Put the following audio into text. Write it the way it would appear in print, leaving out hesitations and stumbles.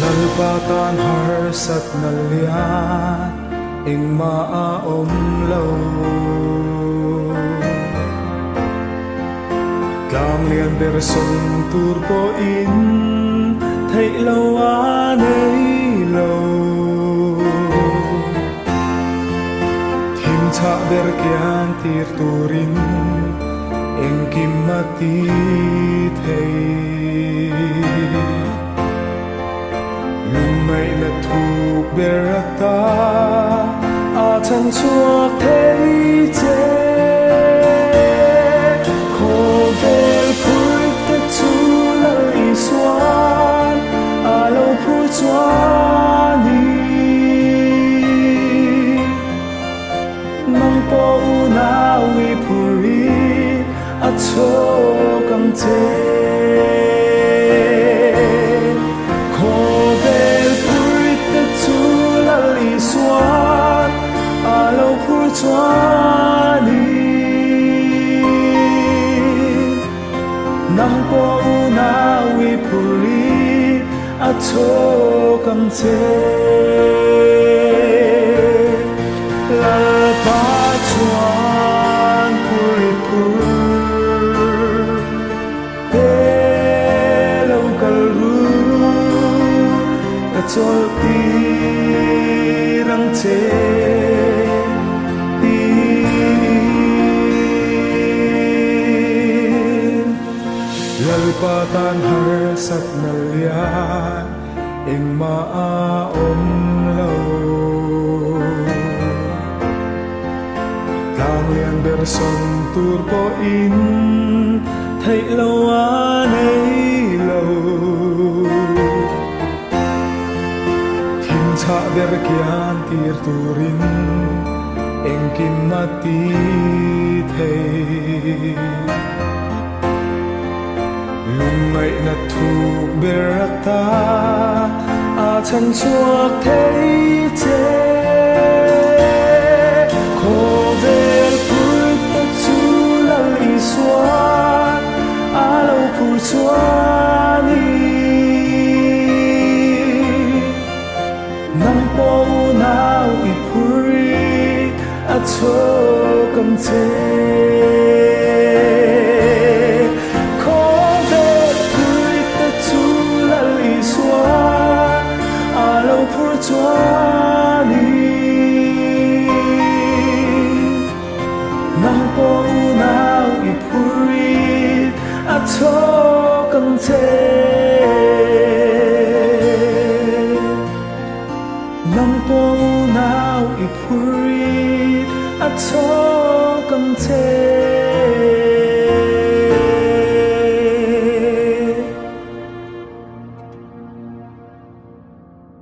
lalpatan har sat na lian ing maaom lâu cam lian ber son tur ko in thấy lâu an ấy lâu thim cha ber kian tir turin eng kim mati thei mày là thuộc berata a thân chuộc thế chế khô về cuối tất chu lời xoan a lâu phu xoan đi mong po na vi puri a cho cầm chế cho đi nang po na vi puri a cho cầm chế la pa chuan puri pur te lâu kal ru ta cho ti rang chế lalpatan har sat na lian eng maaom lâu càng lian ber son tur po in thấy lâu an ấy lâu thim cha ber kian tir turin eng kim mati thei lung ngậy na thuộc berata a chân chuộc thấy chế khô về cuối tất chu lời xoan a lâu phu xoan đi nang po nào i puri a cho cầm chế cho đi nang po nào i puri a cho cầm chế nang po nào i puri a cho